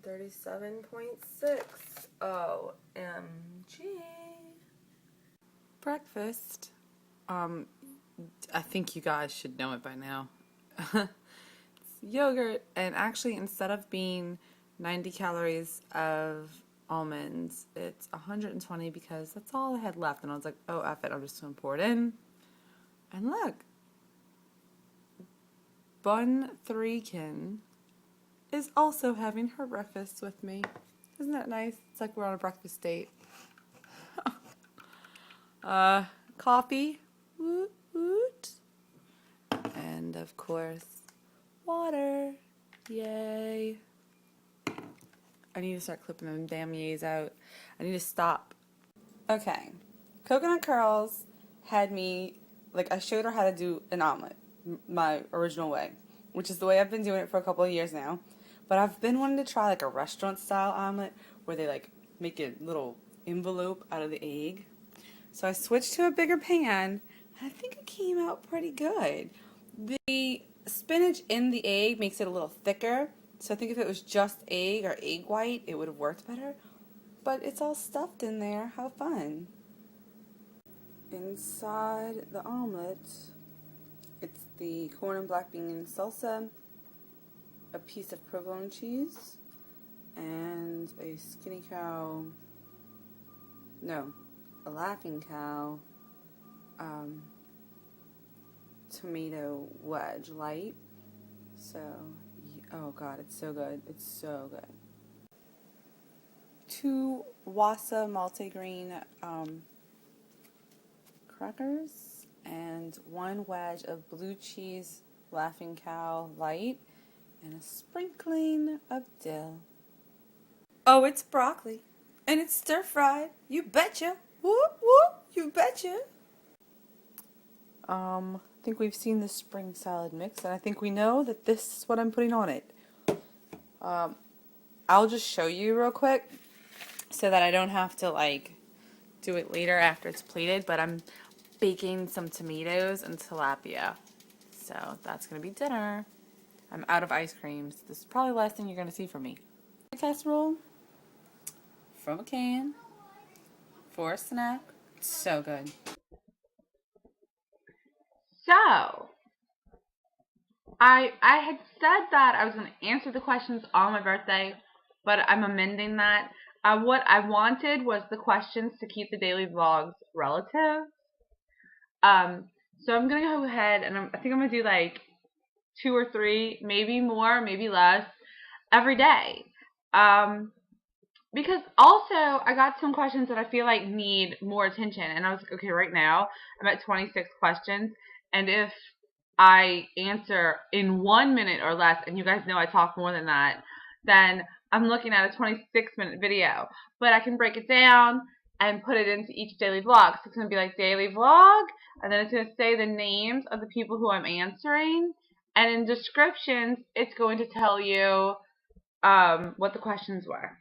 137.6. OMG. Breakfast. I think you guys should know it by now. It's yogurt, and actually instead of being 90 calories of almonds, it's 120 because that's all I had left. And I was like, oh, F it, I'm just going to pour it in. And look, Bun Threekin is also having her breakfast with me. Isn't that nice? It's like we're on a breakfast date. Coffee. Woot woot. And of course, water. Yay. I need to start clipping them damn yays out. I need to stop. Okay. Coconut Curls had me, like, I showed her how to do an omelet, my original way, which is the way I've been doing it for a couple of years now. But I've been wanting to try, like, a restaurant-style omelet where they, like, make a little envelope out of the egg. So I switched to a bigger pan, and I think it came out pretty good. The spinach in the egg makes it a little thicker, so I think if it was just egg or egg white, it would have worked better. But it's all stuffed in there. How fun. Inside the omelet, it's the corn and black bean salsa, a piece of provolone cheese, and a a laughing cow tomato wedge light. So, oh god, it's so good. It's so good. 2 Wassa multigrain crackers and 1 wedge of blue cheese laughing cow light and a sprinkling of dill. Oh, it's broccoli and it's stir fried. You betcha. Whoop whoop. You betcha. I think we've seen the spring salad mix, and I think we know that this is what I'm putting on it. I'll just show you real quick so that I don't have to, like, do it later after it's plated, but I'm baking some tomatoes and tilapia. So that's going to be dinner. I'm out of ice creams. This is probably the last thing you're going to see from me. A casserole from a can for a snack. It's so good. So, I had said that I was going to answer the questions on my birthday, but I'm amending that. What I wanted was the questions to keep the daily vlogs relative. So I'm going to go ahead and I think I'm going to do like 2 or 3, maybe more, maybe less, every day. Because also I got some questions that I feel like need more attention, and I was like, okay, right now I'm at 26 questions, and if I answer in 1 minute or less, and you guys know I talk more than that, then I'm looking at a 26-minute video. But I can break it down and put it into each daily vlog. So it's going to be like daily vlog, and then it's going to say the names of the people who I'm answering, and in descriptions it's going to tell you what the questions were.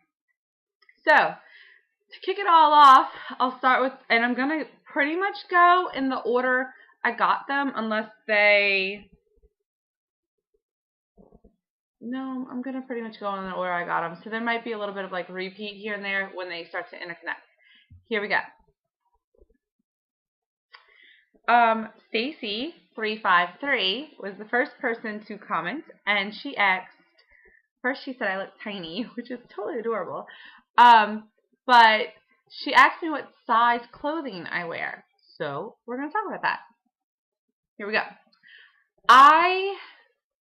So, to kick it all off, I'll start with, and I'm going to pretty much go in the order I got them, unless they, no, I'm going to pretty much go in the order I got them. So there might be a little bit of like repeat here and there when they start to interconnect. Here we go. Stacey353 was the first person to comment, and she asked, first she said I look tiny, which is totally adorable. But she asked me what size clothing I wear. So we're going to talk about that. Here we go. I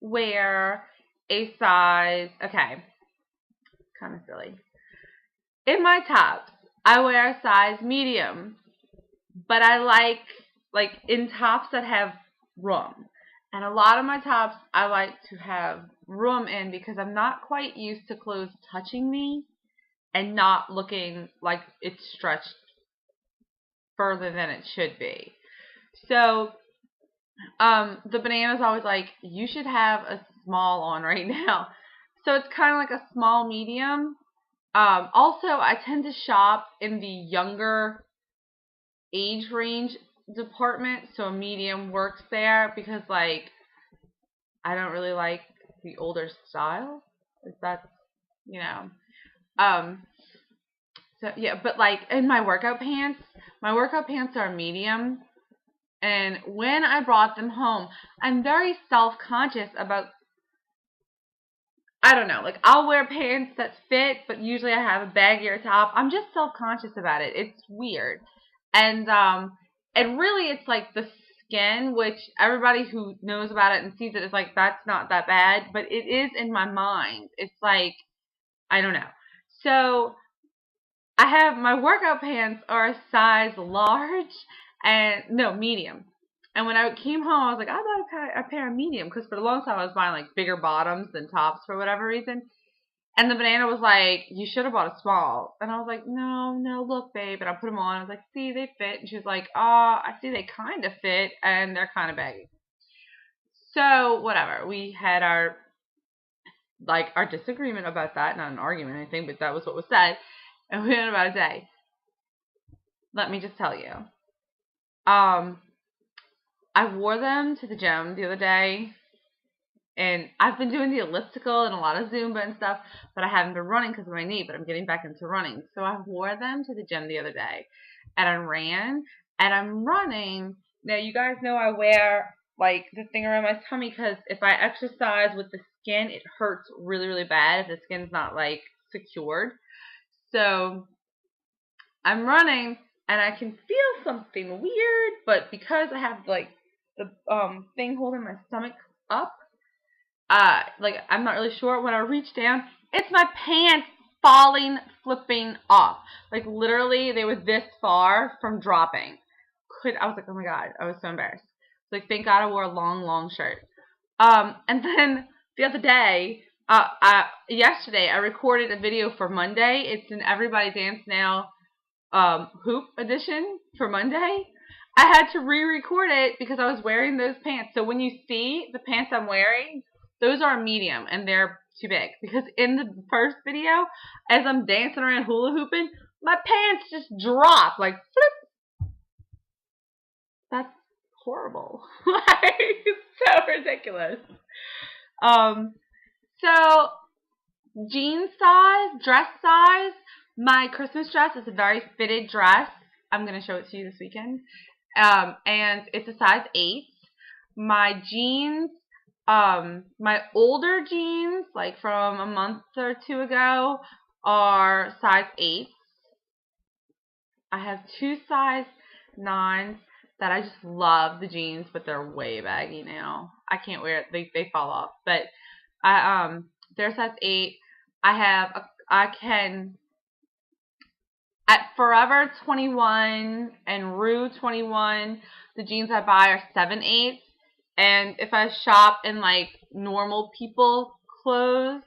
wear a size, okay, kind of silly. In my tops, I wear a size medium, but I like in tops that have room. And a lot of my tops I like to have room in because I'm not quite used to clothes touching me and not looking like it's stretched further than it should be. So, the banana's always like, you should have a small on right now. So it's kind of like a small medium. Also, I tend to shop in the younger age range department, so a medium works there because, like, I don't really like the older style. If that's you know. So yeah, but like in my workout pants are medium. And when I brought them home, I'm very self-conscious about, I don't know, like I'll wear pants that fit, but usually I have a baggier top. I'm just self-conscious about it. It's weird. And really it's like the skin, which everybody who knows about it and sees it is like, that's not that bad, but it is in my mind. It's like, I don't know. So I have my workout pants are a size large and no, medium. And when I came home, I was like, I bought a pair of medium because for a long time I was buying like bigger bottoms than tops for whatever reason. And the banana was like, you should have bought a small. And I was like, no, look, babe. And I put them on. I was like, see, they fit. And she was like, I see they kind of fit and they're kind of baggy. So whatever. We had our disagreement about that, not an argument or anything, but that was what was said. And we went about a day. Let me just tell you. I wore them to the gym the other day, and I've been doing the elliptical and a lot of Zumba and stuff, but I haven't been running because of my knee, but I'm getting back into running. So I wore them to the gym the other day, and I ran, and I'm running. Now, you guys know I wear, like, the thing around my tummy because if I exercise with the skin, it hurts really, really bad if the skin's not, like, secured. So I'm running, and I can feel something weird, but because I have, like, the thing holding my stomach up, like, I'm not really sure. When I reach down, it's my pants falling, flipping off. Like, literally, they were this far from dropping. I was like, oh my God, I was so embarrassed. Like, thank God I wore a long, long shirt. And then the other day, yesterday, I recorded a video for Monday. It's an Everybody Dance Now hoop edition for Monday. I had to re-record it because I was wearing those pants. So when you see the pants I'm wearing, those are medium and they're too big. Because in the first video, as I'm dancing around hula hooping, my pants just drop like flip. That's horrible. Like, it's so ridiculous. So jean size, dress size. My Christmas dress is a very fitted dress. I'm going to show it to you this weekend. And it's a size 8. My jeans, my older jeans, like from a month or two ago, are size 8. I have 2 size 9s that I just love the jeans, but they're way baggy now. I can't wear it. They fall off. But they're size 8. I can, at Forever 21 and Rue 21, the jeans I buy are 7/8. And if I shop in like normal people clothes,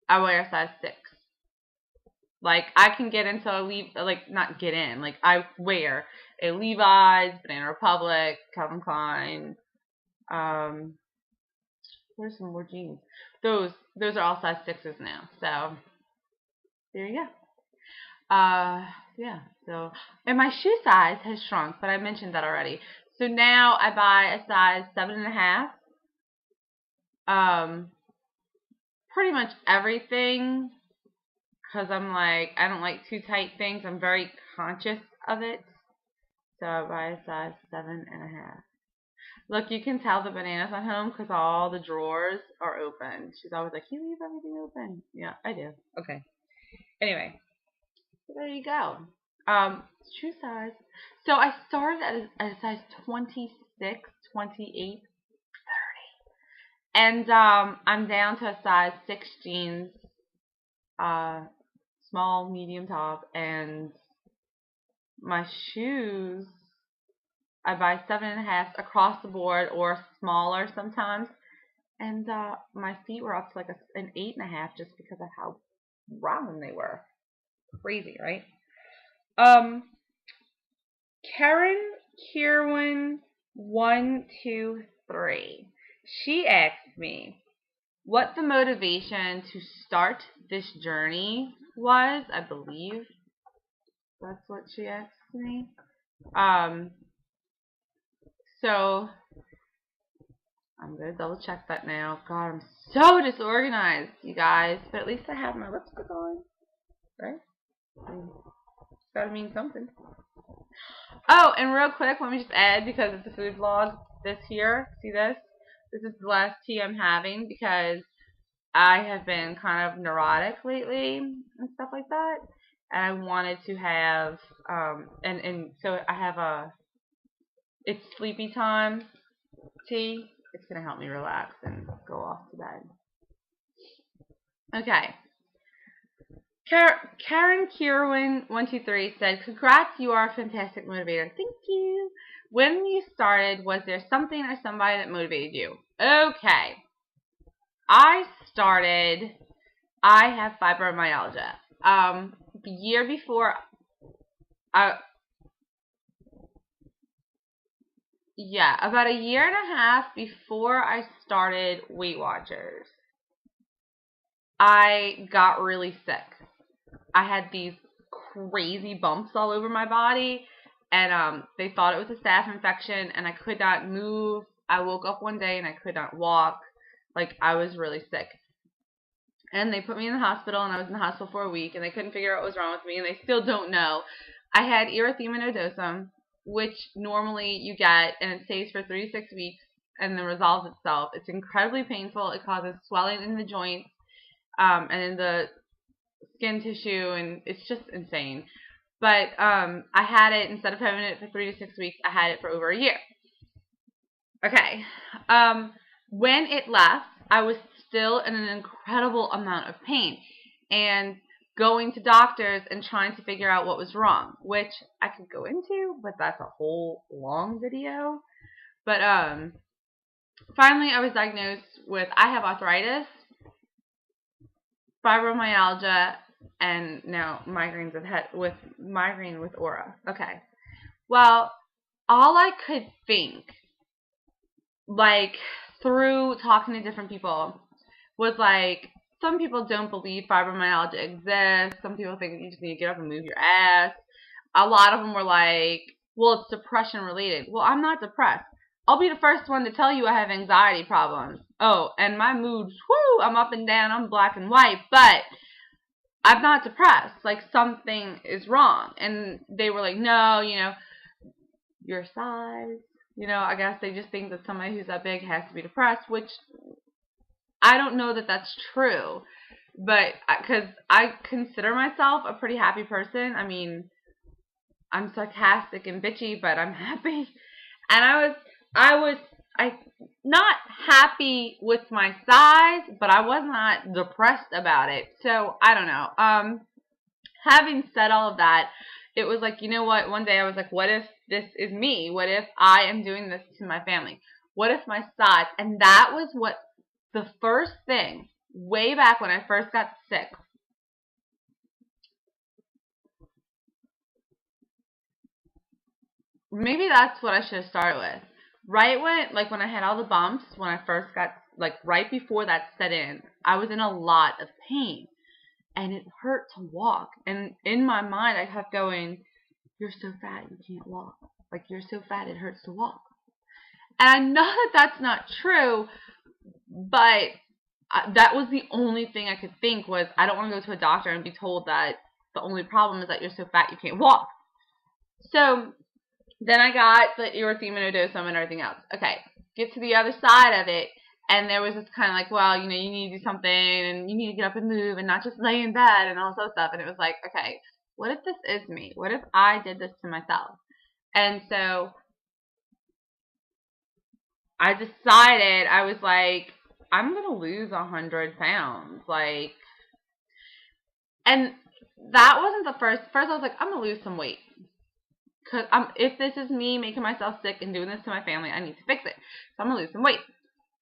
I wear a size 6. Like, I can get into not get in, like I wear a Levi's, Banana Republic, Calvin Klein, where's some more jeans? Those are all size 6s now. So there you go. Yeah. So, and my shoe size has shrunk, but I mentioned that already. So now I buy a size 7.5. Pretty much everything, because I'm like, I don't like too tight things. I'm very conscious of it. So I buy a size 7.5. Look, you can tell the banana's at home because all the drawers are open. She's always like, you leave everything open. Yeah, I do. Okay. Anyway, so there you go. Shoe size. So I started at a size 26, 28, 30. And I'm down to a size 6 jeans, small, medium top, and my shoes, I buy 7.5 across the board or smaller sometimes. And my feet were up to like an 8.5 just because of how round they were. Crazy, right? KarenKirwan123. She asked me what the motivation to start this journey was. I believe that's what she asked me. So I'm going to double check that now. God, I'm so disorganized, you guys. But at least I have my lipstick on, right? It's got to mean something. Oh, and real quick, let me just add, because it's a food vlog, this here, see this? This is the last tea I'm having because I have been kind of neurotic lately and stuff like that. And I wanted to have, and so I have it's sleepy time tea. It's going to help me relax and go off to bed. Okay. KarenKirwan123 said, "Congrats, you are a fantastic motivator." Thank you. When you started, was there something or somebody that motivated you? Okay. I have fibromyalgia. The year before, about a year and a half before I started Weight Watchers, I got really sick. I had these crazy bumps all over my body, and they thought it was a staph infection, and I could not move. I woke up one day and I could not walk. Like, I was really sick. And they put me in the hospital, and I was in the hospital for a week, and they couldn't figure out what was wrong with me, and they still don't know. I had erythema nodosum, which normally you get, and it stays for 3 to 6 weeks, and then resolves itself. It's incredibly painful. It causes swelling in the joints, and in the skin tissue, and it's just insane. But I had it, instead of having it for 3 to 6 weeks, I had it for over a year. Okay. When it left, I was still in an incredible amount of pain, and going to doctors and trying to figure out what was wrong, which I could go into, but that's a whole long video. But finally I was diagnosed with, I have arthritis, fibromyalgia, and now migraines with migraine with aura. Okay. Well, all I could think, like, through talking to different people, was like, some people don't believe fibromyalgia exists. Some people think you just need to get up and move your ass. A lot of them were like, well, it's depression related. Well, I'm not depressed. I'll be the first one to tell you I have anxiety problems. Oh, and my moods, whoo, I'm up and down, I'm black and white, but I'm not depressed. Like, something is wrong. And they were like, no, your size. I guess they just think that somebody who's that big has to be depressed, which I don't know that that's true. But because I consider myself a pretty happy person. I mean, I'm sarcastic and bitchy, but I'm happy. And I was not happy with my size, but I was not depressed about it. So I don't know. Having said all of that, it was like, you know what? One day I was like, what if this is me? What if I am doing this to my family? What if my size? And that was what the first thing, way back when I first got sick. Maybe that's what I should have started with. Right when I had all the bumps, when I first got, like, right before that set in, I was in a lot of pain. And it hurt to walk. And in my mind, I kept going, you're so fat, you can't walk. Like, you're so fat, it hurts to walk. And I know that that's not true, but that was the only thing I could think was, I don't want to go to a doctor and be told that the only problem is that you're so fat you can't walk. So then I got the erythema nodosum and everything else. Okay, get to the other side of it, and there was this kind of like, well, you need to do something, and you need to get up and move, and not just lay in bed, and all this other stuff. And it was like, okay, what if this is me? What if I did this to myself? And so I decided, I was like, I'm going to lose 100 pounds. Like, and that wasn't the first. First I was like, I'm going to lose some weight. Because if this is me making myself sick and doing this to my family, I need to fix it. So I'm going to lose some weight.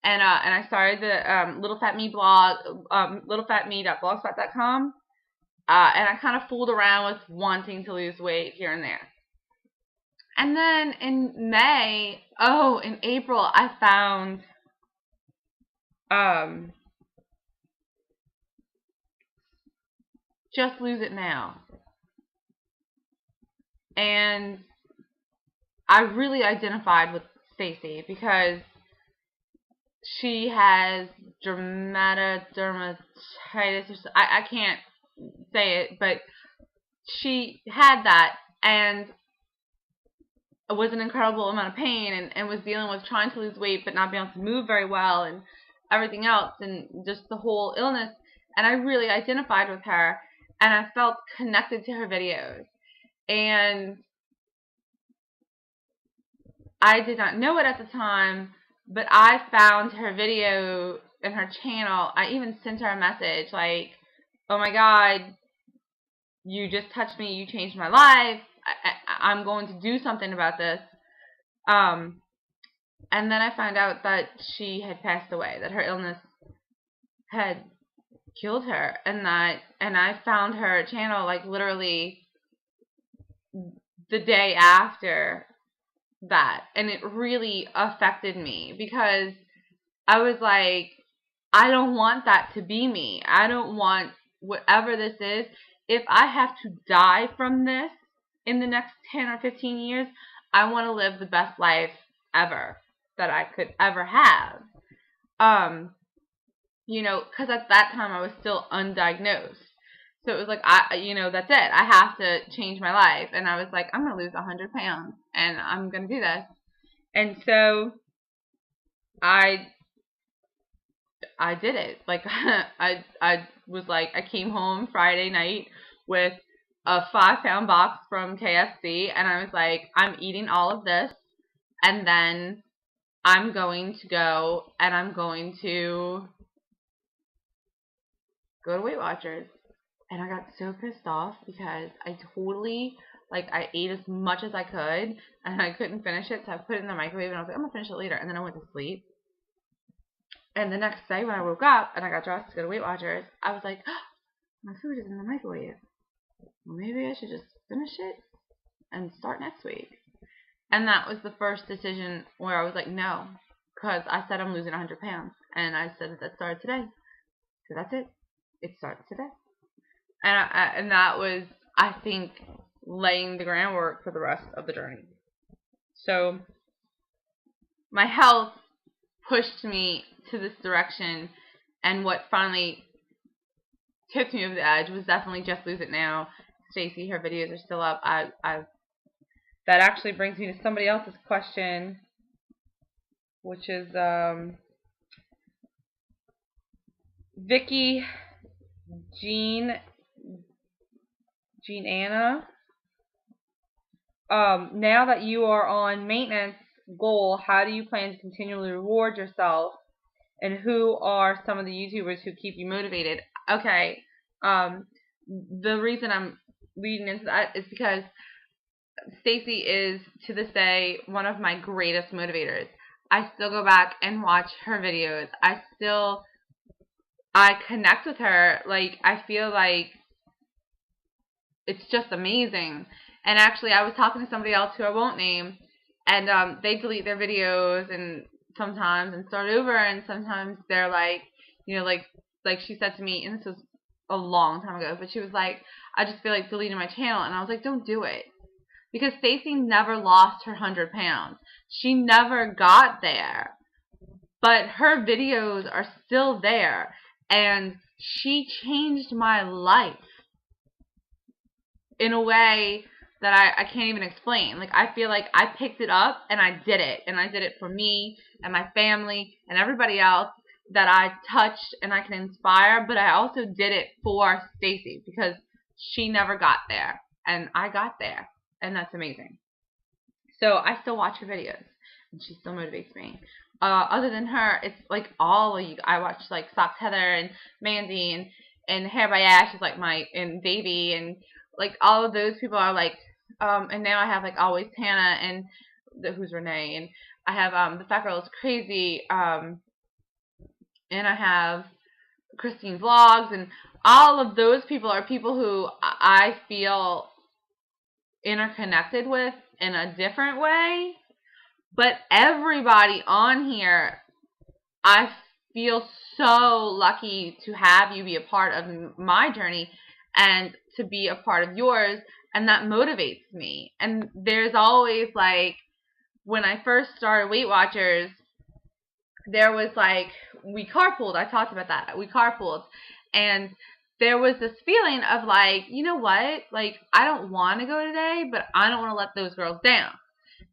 And I started the Little Fat Me blog, littlefatme.blogspot.com. And I kind of fooled around with wanting to lose weight here and there. And then in April, I found Just Lose It Now. And I really identified with Stacey because she has dermatitis, or I can't say it, but she had that and was in an incredible amount of pain and was dealing with trying to lose weight but not being able to move very well and everything else and just the whole illness. And I really identified with her and I felt connected to her videos. And I did not know it at the time, but I found her video in her channel. I even sent her a message like, oh my God, you just touched me. You changed my life. I'm going to do something about this. And then I found out that she had passed away, that her illness had killed her, and I found her channel like literally the day after that, and it really affected me because I was like, I don't want that to be me. I don't want whatever this is. If I have to die from this in the next 10 or 15 years, I want to live the best life ever that I could ever have. Because at that time I was still undiagnosed. So it was like, that's it. I have to change my life. And I was like, I'm going to lose 100 pounds and I'm going to do this. And so I did it. Like, I was like, I came home Friday night with a 5-pound box from KFC and I was like, I'm eating all of this and then I'm going to go and I'm going to go to Weight Watchers. And I got so pissed off because I totally, I ate as much as I could and I couldn't finish it, so I put it in the microwave and I was like, I'm going to finish it later. And then I went to sleep. And the next day when I woke up and I got dressed to go to Weight Watchers, I was like, oh, my food is in the microwave. Well, maybe I should just finish it and start next week. And that was the first decision where I was like, no, because I said I'm losing 100 pounds. And I said that started today. So that's it. It starts today. And that was, I think, laying the groundwork for the rest of the journey. So my health pushed me to this direction, and what finally tipped me over the edge was definitely Just Lose It Now. Stacey, her videos are still up. That actually brings me to somebody else's question, which is Vicky Jean Anna. Now that you are on maintenance goal, how do you plan to continually reward yourself? And who are some of the YouTubers who keep you motivated? Okay. The reason I'm leading into that is because Stacey is, to this day, one of my greatest motivators. I still go back and watch her videos. I connect with her. I feel like it's just amazing. And actually, I was talking to somebody else who I won't name, and they delete their videos and sometimes and start over, and sometimes they're like she said to me, and this was a long time ago, but she was like, I just feel like deleting my channel, and I was like, don't do it. Because Stacey never lost her 100 pounds. She never got there. But her videos are still there, and she changed my life in a way that I can't even explain. I feel like I picked it up and I did it. And I did it for me and my family and everybody else that I touched and I can inspire. But I also did it for Stacey because she never got there. And I got there. And that's amazing. So I still watch her videos. And she still motivates me. Other than her, it's all of you. I watch Socks Heather and Mandy and Hair by Ash is and Davey and all of those people are and now I have Always Hannah and who's Renee, and I have the Fat Girl is Crazy, and I have Christine Vlogs, and all of those people are people who I feel interconnected with in a different way. But everybody on here, I feel so lucky to have you be a part of my journey and to be a part of yours, and that motivates me. And there's always when I first started Weight Watchers, there was like, we carpooled. I talked about that. We carpooled. And there was this feeling of like, you know what? Like, I don't want to go today, but I don't want to let those girls down.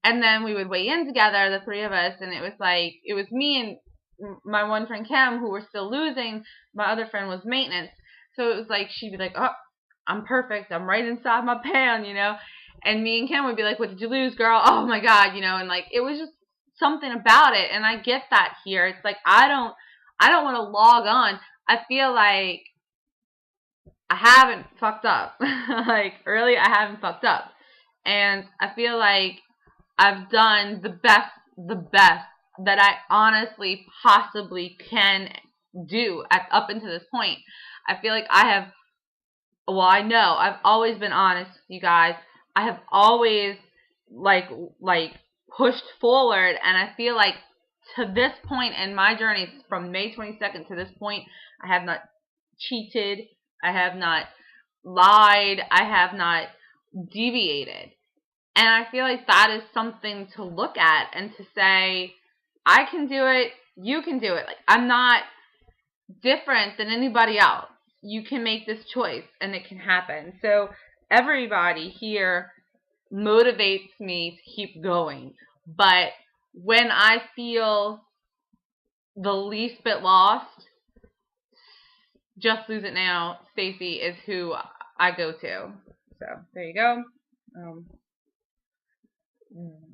And then we would weigh in together, the three of us, and it was like, it was me and my one friend Kim who were still losing. My other friend was maintenance. So it was like, she'd be like, oh, I'm perfect. I'm right inside my pan, you know? And me and Kim would be like, what did you lose, girl? Oh my God, you know? And like, it was just something about it. And I get that here. It's like, I don't want to log on. I feel like I haven't fucked up. Like, really, I haven't fucked up. And I feel like I've done the best that I honestly possibly can do up until this point. I feel like I have, well, I know I've always been honest with you guys. I have always like pushed forward, and I feel like to this point in my journey, from May 22nd to this point, I have not cheated, I have not lied, I have not deviated. And I feel like that is something to look at and to say, I can do it, you can do it. Like, I'm not different than anybody else. You can make this choice and it can happen. So everybody here motivates me to keep going. But when I feel the least bit lost, Just Lose It Now, Stacey is who I go to. So there you go.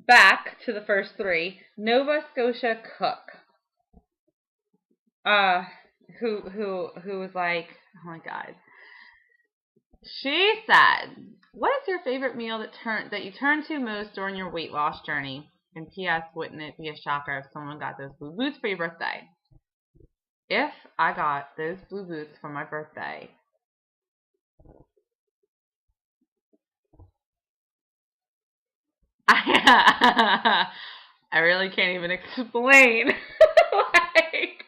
Back to the first three. NovaScotiaCook. Who was like, oh my God. She said, what is your favorite meal that you turn to most during your weight loss journey? And P.S. Wouldn't it be a shocker if someone got those blue boots for your birthday? If I got those blue boots for my birthday, I really can't even explain. Like,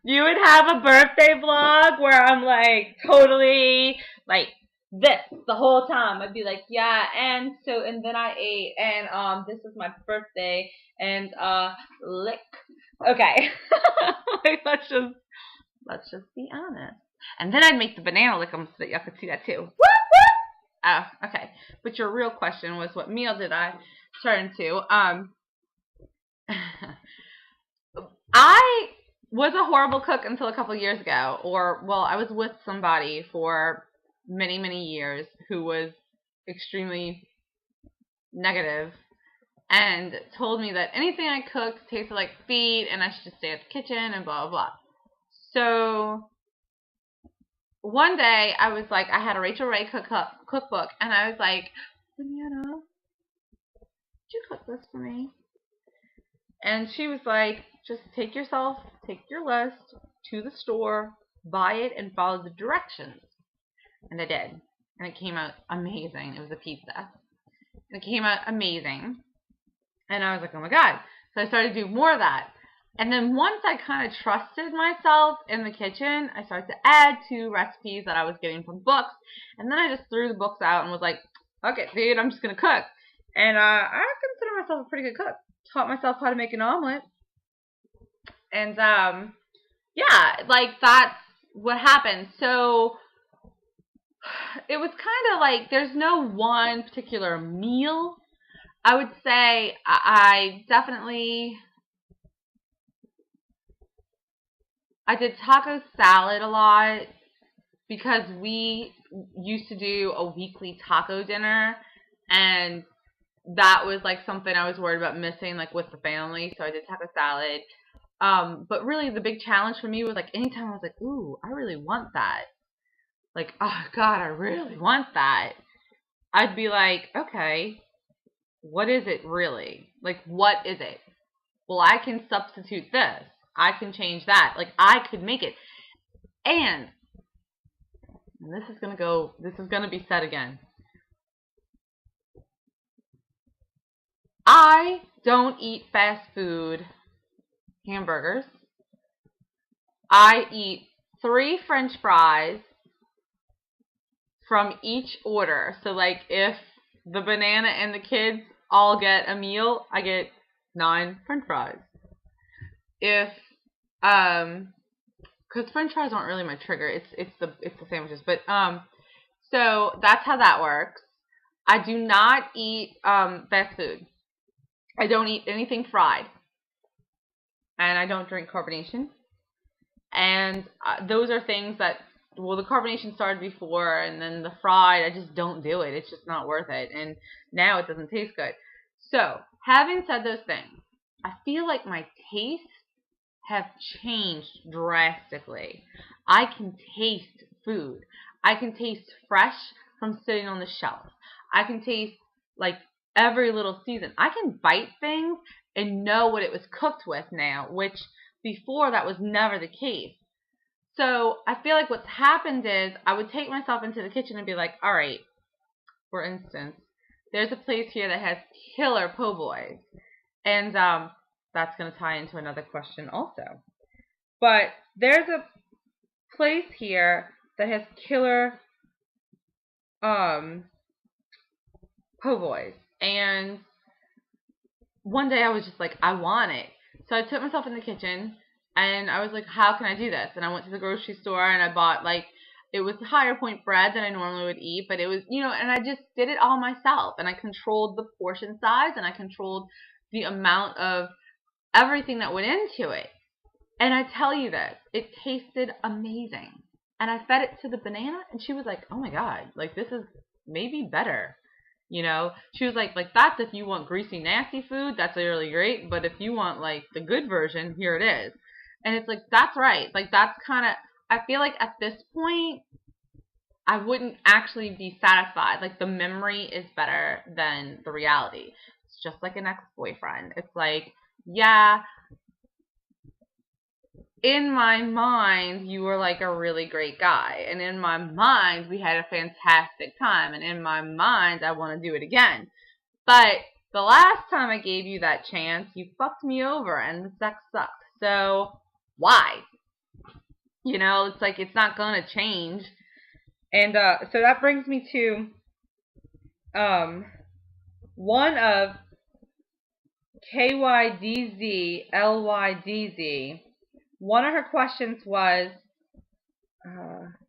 you would have a birthday vlog where I'm like totally like this the whole time. I'd be like, yeah, and then I ate, and this was my birthday, and lick. Okay. Like, let's just be honest. And then I'd make the banana lick'em so that y'all could see that too. Woo woo! Oh, okay. But your real question was, what meal did I turn to? I was a horrible cook until a couple years ago. I was with somebody for many, many years who was extremely negative and told me that anything I cooked tasted like feet and I should just stay at the kitchen and blah, blah, blah. So one day I was like, I had a Rachel Ray cookbook, and I was like, Banana, would you cook this for me? And she was like, just take your list to the store, buy it, and follow the directions. And I did. And it came out amazing. It was a pizza. And it came out amazing. And I was like, oh my God. So I started to do more of that. And then once I kind of trusted myself in the kitchen, I started to add to recipes that I was getting from books. And then I just threw the books out and was like, okay, dude, I'm just going to cook. And I consider myself a pretty good cook. Taught myself how to make an omelet. And yeah, like, that's what happened. So it was kind of like, there's no one particular meal. I would say I did taco salad a lot because we used to do a weekly taco dinner, and that was like something I was worried about missing, like, with the family. So I did taco salad. But really the big challenge for me was like, anytime I was like, ooh, I really want that. Like, oh God, I really want that. I'd be like, okay, what is it really? Like, what is it? Well, I can substitute this. I can change that. Like, I could make it. And this is going to be said again. I don't eat fast food hamburgers. I eat 3 French fries from each order. So, like, if the banana and the kids all get a meal, I get 9 French fries. if because French fries aren't really my trigger. It's the sandwiches, but so that's how that works. I do not eat fast food. I don't eat anything fried, and I don't drink carbonation. And those are things that, well, the carbonation started before, and then the fried, I just don't do it. It's just not worth it. And now it doesn't taste good. So, having said those things, I feel like my tastes have changed drastically. I can taste food. I can taste fresh from sitting on the shelf. I can taste like every little season. I can bite things and know what it was cooked with now, which before that was never the case. So I feel like what's happened is I would take myself into the kitchen and be like, all right, for instance, there's a place here that has killer po' boys. And that's going to tie into another question also. But there's a place here that has killer po' boys. And one day I was just like, I want it. So I took myself in the kitchen and I was like, how can I do this? And I went to the grocery store and I bought it was higher point bread than I normally would eat, but it was, and I just did it all myself. And I controlled the portion size and I controlled the amount of everything that went into it. And I tell you this, it tasted amazing. And I fed it to the banana and she was like, oh my God, this is maybe better. She was like that's if you want greasy, nasty food, that's really great. But if you want the good version, here it is. And it's that's right. That's kind of, I feel like at this point, I wouldn't actually be satisfied. The memory is better than the reality. It's just like an ex-boyfriend. It's yeah, in my mind, you were a really great guy. And in my mind, we had a fantastic time. And in my mind, I want to do it again. But the last time I gave you that chance, you fucked me over and the sex sucked. So why? It's not going to change. And so that brings me to one of KYDZLYDZ. One of her questions was,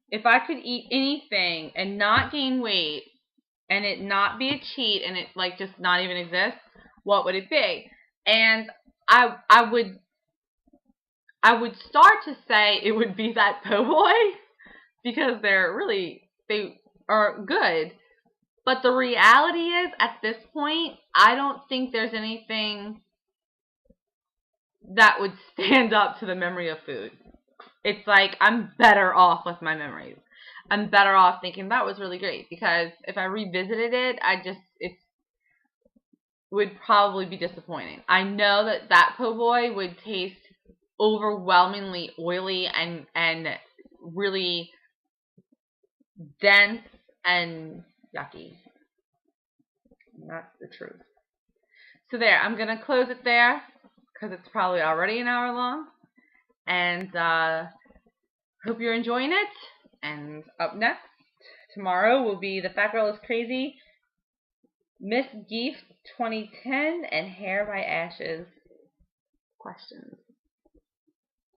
if I could eat anything and not gain weight and it not be a cheat and it just not even exist, what would it be? And I would start to say it would be that po' boy because they are good. But the reality is, at this point, I don't think there's anything that would stand up to the memory of food. It's I'm better off with my memories. I'm better off thinking that was really great, because if I revisited it, it would probably be disappointing. I know that po' boy would taste overwhelmingly oily and really dense and yucky. That's the truth. So there, I'm going to close it there because it's probably already an hour long. And hope you're enjoying it. And up next, tomorrow will be The Fat Girl is Crazy, Miss Gift 2010, and Hair by Ashes questions.